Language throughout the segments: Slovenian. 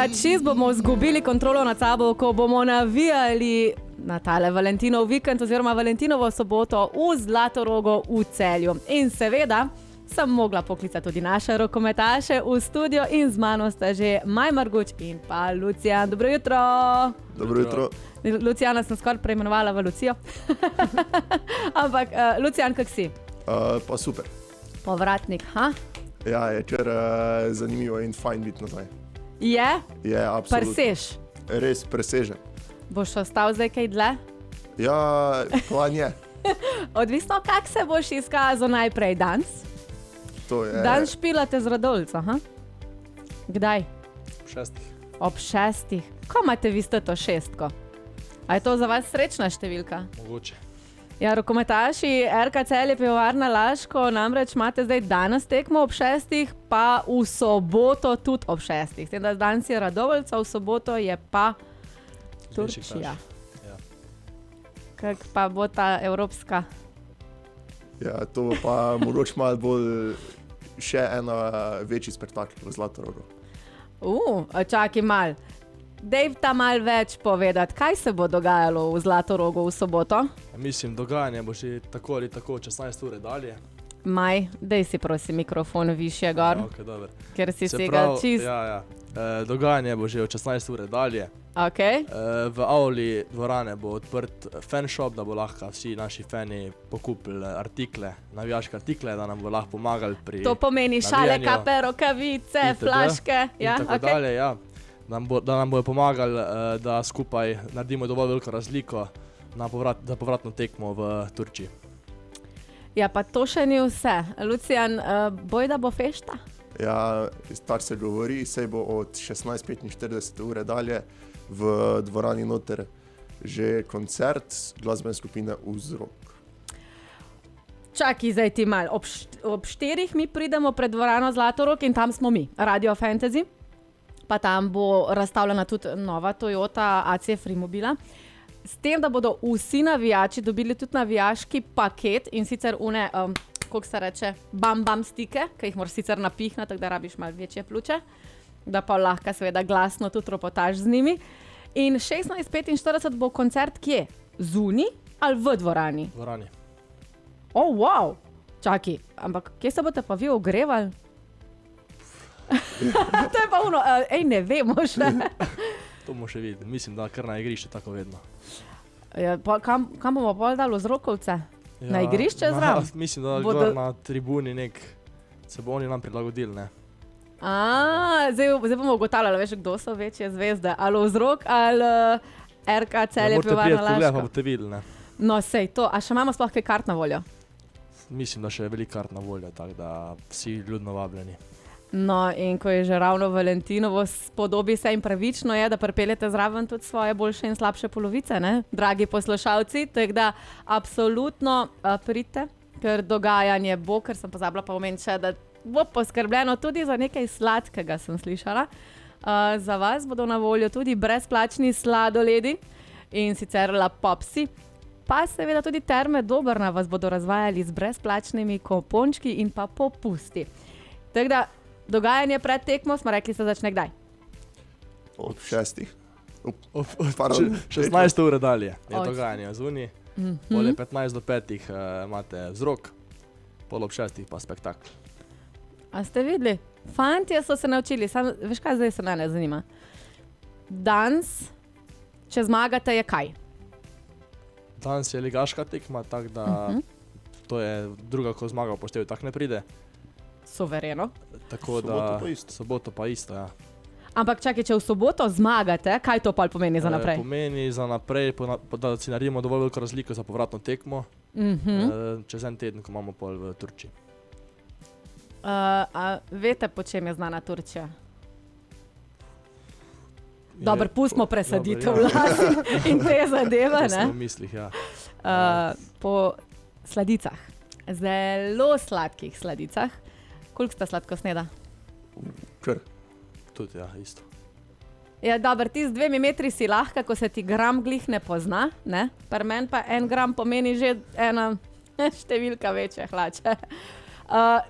čist bomo izgubili kontrolo nad sabo, ko bomo navijali na tale Valentinov vikend oziroma Valentinovo soboto v Zlatorogu v Celju. In seveda sem mogla poklicati tudi naše rokometaše v studio in z mano sta že Maj Marguč in pa Lucijan. Dobro jutro! Dobro jutro. Lucijana sem skoraj preimenovala v Lucijo. Ampak, Lucijan, kak si? Pa super. Povratnik, ha? Ja, je kar zanimivo in fajn biti nazaj. Je? Je, absolutno. Presež? Res presežen. Boš ostal zdaj kaj dlje? Ja, plan je. Odvisno, kak se boš izkazal najprej danes. To je... Dan špilate z Radovljico, ha? Kdaj? Ob 6. Ob 6. Ko imate vi to šestko? A je to za vas srečna številka? Mogoče. Ja, rokometaši RK Celje Pivovarna Laško, namreč imate zdaj danes tekmo ob 6, pa v soboto tudi ob 6. S tem, da danes je Radovljica, v soboto je pa Turčija. Ja. Kak pa bo ta evropska? Ja, to bo pa mogoče malo bolj še ena večji spektakel v Zlatorogu. Čakaj mal. Dej ta mal več povedati, kaj se bo dogajalo v Zlatorogu v soboto? Mislim, dogajanje bo že tako ali tako 16 ure dalje. Maj, dej si prosim mikrofon višje gor, Okay, dobro. ker si Se ga pravi, čist... Ja. Dogajanje bo že od 16 ure dalje. Okay. V avli dvorane bo odprt fanshop, da bo lahko vsi naši fani pokupili artikle, navijaške artikle, da nam bo lahko pomagali pri To pomeni šale, navijanju. kape, rokavice, Itd. flaške. In Ja, tako okay. dalje, ja. Da nam bojo pomagali, da skupaj naredimo dovolj veliko razliko za povratno tekmo v Turčiji. Ja, pa to še ni vse. Lucijan, bojda bo fešta? Ja, tako se govori, sej bo od 16:45 ure dalje v dvorani noter že koncert glasbene skupine Vzrok. Čakaj, zdaj ti mal. Ob 4 mi pridemo pred dvorano Zlatorog in tam smo mi, Radio Fantasy. Pa tam bo razstavljena tudi nova Toyota AC Freemobila. S tem, da bodo vsi navijači dobili tudi navijaški paket in sicer une, kako se reče, bam stike, ki jih moraš sicer napihnati, tako da rabiš malo večje pljuče, da pa lahko seveda glasno tudi ropotaš z njimi. In 16:45 bo koncert kje? Zunaj ali v dvorani? V dvorani. Wow! Čakaj, ampak kje se boste pa vi ogrevali? To je pa ono, ne vemo še. To bomo še videli. Mislim, da kar na igrišče tako vedno. Ja, kam bomo pol dali vzrokovce? Na igrišče zraven? Mislim, da Bodo- gor na tribuni se bo oni nam prilagodili, ne. Zdaj bomo ugotavljali, veš, kdo so večje zvezde. Ali Vzrok ali RK Celje Morate Pivovarna prijeti pogled, pa Laško. boste videli, ne. No, sej to. A še imamo sploh kaj kart na voljo? Mislim, da še je veliko kart na voljo, tako da vsi ljudno vabljeni. No, in ko je že ravno Valentinovo, spodobi se in pravično je, da pripeljete zraven tudi svoje boljše in slabše polovice, ne? Dragi poslušalci, tako da absolutno pridite, ker dogajanje bo, ker sem pozabila pa omeniti še, da bo poskrbljeno tudi za nekaj sladkega, sem slišala. Za vas bodo na voljo tudi brezplačni sladoledi in sicer La Popsi, pa seveda tudi Terme Dobrna vas bodo razvajali z brezplačnimi kupončki in pa popusti. Tako da dogajanje pred tekmo smo rekli, se začne kdaj? Ob 6. Od Pardon. 16 ure dalje je Od- dogajanje zunaj, pol je 15 do 5 imate Vzrok, pol ob 6 pa spektakl. A ste videli? Fantje so se naučili, veš kaj zdaj se mene zanima? Danes, če zmagate, je kaj? Danes je ligaška tekma, tako da to je druga, ko zmaga v poštevu, tako ne pride. Suvereno. Tako Soboto da pa isto. soboto pa isto, ja. Ampak čakaj, če v soboto zmagate, kaj to pol pomeni za naprej? Pomeni za naprej, da si naredimo dovolj veliko razliko za povratno tekmo, čez en teden, ko imamo pol v Turčiji. A veste, po čem je znana Turčija? Dobro, pustimo presaditev Dobro, ja. las in te zadeve, To sem ne? v mislih, ja. Po sladicah. Zelo sladkih sladicah. Koliko sta sladkosneda? Kar. Tudi, ja, isto. Ja, dobro, ti z 2 metri si lahko, ko se ti gram glih ne pozna, ne? Pri meni pa 1 gram pomeni že ena številka večje hlače.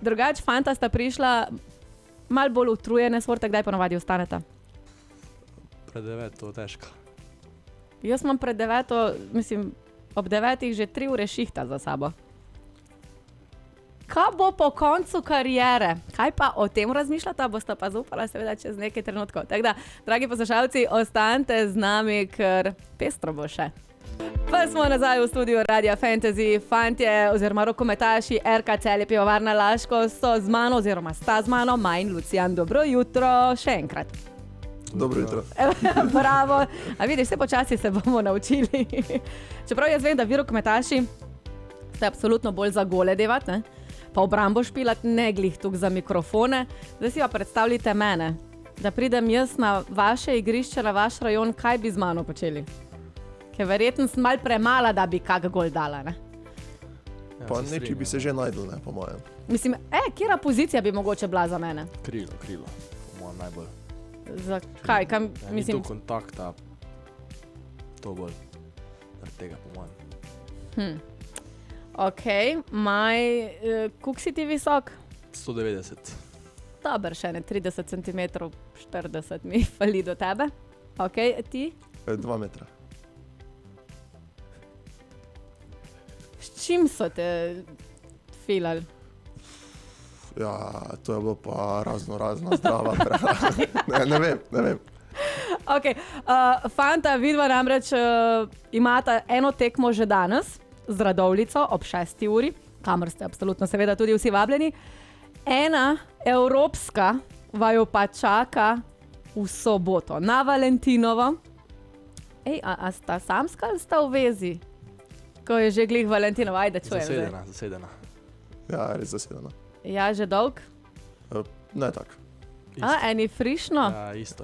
Drugače, fanta sta prišla malo bolj utrujene, sorte, kdaj ponavadi ostaneta? pred 9 težko. Jaz imam pred 9, mislim, ob 9 že 3 ure šihta za sabo. Kaj bo po koncu kariere? Kaj pa o tem razmišljata? Boste pa zaupala seveda čez nekaj trenutkov. Tako da, dragi poslušalci, ostanite z nami, ker pestro bo še. Pa smo nazaj v studiu Radia Fantasy. Fantje oziroma rokometaši RK Celje Pivovarna Laško so z mano oziroma sta z mano Maj in Lucijan. Dobro jutro še enkrat. Dobro jutro. Bravo. A vidiš, vse počasi se bomo naučili. Čeprav jaz vem, da vi rokometaši ste absolutno bolj za gole devat, ne? Pa obrambo špilat, ne glih tukaj za mikrofone. Zdaj si pa predstavljite mene, da pridem jaz na vaše igrišče, na vaš rajon, kaj bi z mano počeli? Ker verjetno sem mal premala, da bi kak gol dala, ne? Ja, Pa se neki strinjam. bi se že najdel, ne, po mojem. Mislim, kjera pozicija bi mogoče bila za mene? Krilo, po mojem najbolj. Zakaj? Kam, Ja, mislim, ni to kontakta, to bolj. Zaradi tega, po mojem. ok, Maj, koliko si ti visok? 190. Dober, še ne 30 cm, 40 mi fali do tebe. Ok, ti? 2 metra. S čim so te filali? Ja, to je bilo pa razna zdrava prehrana. Ne vem. Ok, fanta, vidva namreč imata eno tekmo že danes z Radovljico ob 6. uri, kamor ste absolutno seveda tudi vsi vabljeni. Ena evropska vaju pa čaka v soboto na Valentinovo. Ej, a sta samska ali sta v vezi? Ko je že glih Valentinovo, ajde čujem. zdaj. Zasedena. Ja, res zasedeno. Ja, že dolg? Ne tak. Eni frišno? Ja, isto.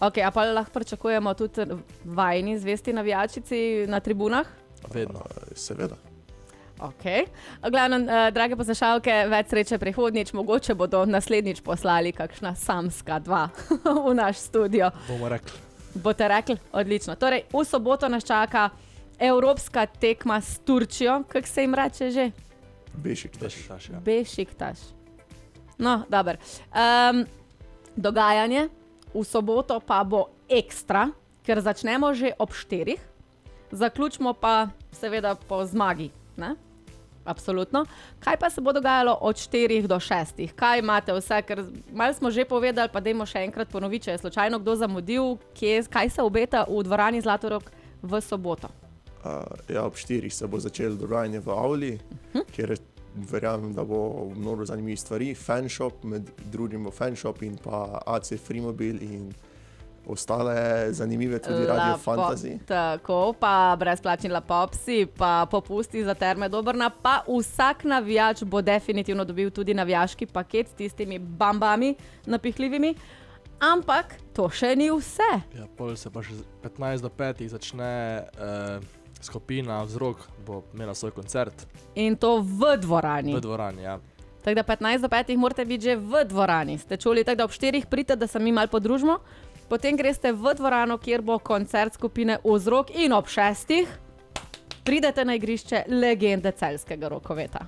Ok, a pa lahko pričakujemo tudi vajni zvesti navijačici na tribunah? Vedno. Seveda. Ok. Glavno, drage poslušalke, več sreče prihodnjič, mogoče bodo naslednjič poslali kakšna samska dva v naš studio. Bomo rekli. Boste rekli? Odlično. Torej, v soboto nas čaka evropska tekma s Turčijo. Kako se jim reče že? Bešiktaš. Ja. Bešiktaš. No, dobro. Dogajanje v soboto pa bo ekstra, ker začnemo že ob 4, zaključimo pa seveda po zmagi. Ne? Absolutno. Kaj pa se bo dogajalo od 4 do 6? Kaj imate vse? Ker malo smo že povedali, pa dajmo še enkrat ponoviti, če je slučajno kdo zamudil, kaj se obeta v dvorani Zlatorog v soboto. Ja, ob 4 se bo začelo dogajanje v Avli, kjer verjamem, da bo mnogo zanimivih stvari. Fanshop, med drugim bo Fanshop in pa AC Freemobil in ostale zanimive tudi Radio Fantasy. Tako, pa brezplačni lapopsi, pa popusti za Terme Dobrna, pa vsak navijač bo definitivno dobil tudi navijaški paket s tistimi bambami napihljivimi. Ampak to še ni vse. Ja, pol se pa še 15 do 5 začne skupina Vzrok, bo imela svoj koncert In to v dvorani. v dvorani. Ja. Tako da 15 do 5 morate biti že v dvorani. Ste čuli, tako da ob 4 pridete, da se mi malo podružimo. Potem greste v dvorano, kjer bo koncert skupine Vzrok in ob 6 pridete na igrišče legende celjskega rokoveta.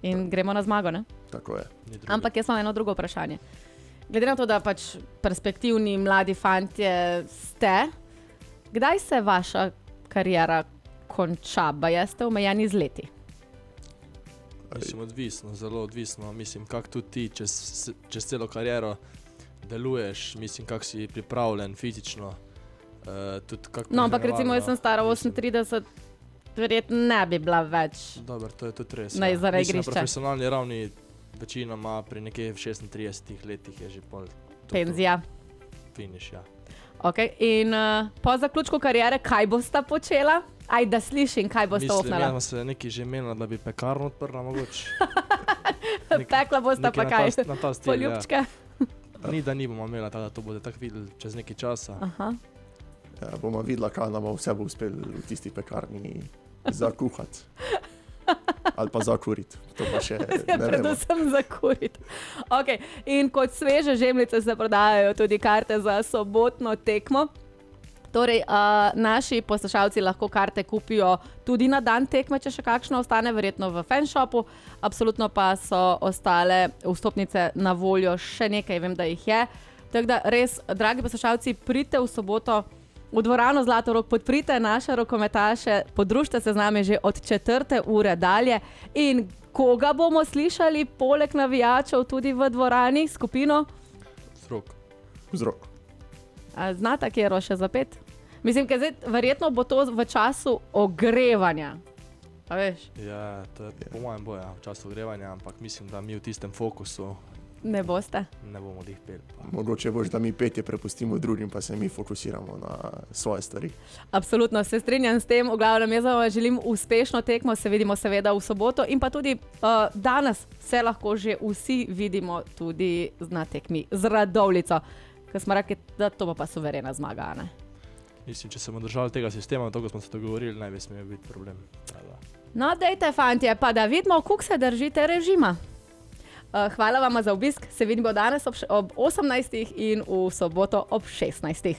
In gremo na zmago, ne? Tako je. Ni druge. Ampak jaz imam eno drugo vprašanje. Glede na to, da pač perspektivni mladi fantje ste, kdaj se vaša kariera konča? Baje ste omejeni z leti? Mislim, odvisno, zelo odvisno. Mislim, kako tudi ti čez celo kariero deluješ, mislim, kako si pripravljen fizično. Tudi kako No, ampak recimo trenevalno, jaz sem stara mislim. 38, verjetno ne bi bila več. Dobro, to je tudi res. Na izza Mislim, igrišča. na profesionalni ravni večinoma pri nekje 36 letih je že pol Penzija. finiš. Ja. Okay. In po zaključku kariere, kaj boste počela? Aj, da slišim, kaj boste Mislim, opnala. jaz se nekaj že menila, da bi pekarno odprla mogoče. Pekla boste pa Nekaj kaj? na ta stil, ja. Poljubčke? Ni, da ni bomo imela, tako da to bodo tako videli čez nekaj časa. Aha. Ja, bomo videla, kaj nam vse bo uspelo v tisti pekarni zakuhati. Ali pa zakuriti. To pa še Ja, ne vemo. predvsem za kuriti. Okay. In kot sveže žemljice se prodajajo tudi karte za sobotno tekmo. Torej, naši poslušalci lahko karte kupijo tudi na dan tekme, če še kakšno ostane, verjetno v fanshopu. Absolutno pa so ostale vstopnice na voljo, še nekaj vem, da jih je. Tako da res, dragi poslušalci, pridite v soboto v dvorano Zlatorog, podprite naše rokometaše, podružite se z nami že od 4. ure dalje. In koga bomo slišali poleg navijačev tudi v dvorani, skupino? Vzrok. Znate, kje je še zapet? Mislim, ker zdaj verjetno bo to v času ogrevanja. A veš? Ja, to je po mojem boju, v času ogrevanja, ampak mislim, da mi v tistem fokusu Ne boste. ne bomo dih peli. Mogoče boš, da mi petje prepustimo drugim, pa se mi fokusiramo na svoje stvari. Absolutno se strinjam s tem. V glavnem, jaz vam želim uspešno tekmo, se vidimo seveda v soboto in pa tudi danes se lahko že vsi vidimo tudi na tekmi z Radovljico. Ker smo rekli, da to bo pa suverena zmaga, ne? Mislim, če se bomo držali tega sistema, to, ko smo se dogovorili, ne bi smel biti problem. No, dejte, fantje, pa da vidimo, kako se držite režima. Hvala vam za obisk, se vidimo danes ob 18. in v soboto ob 16.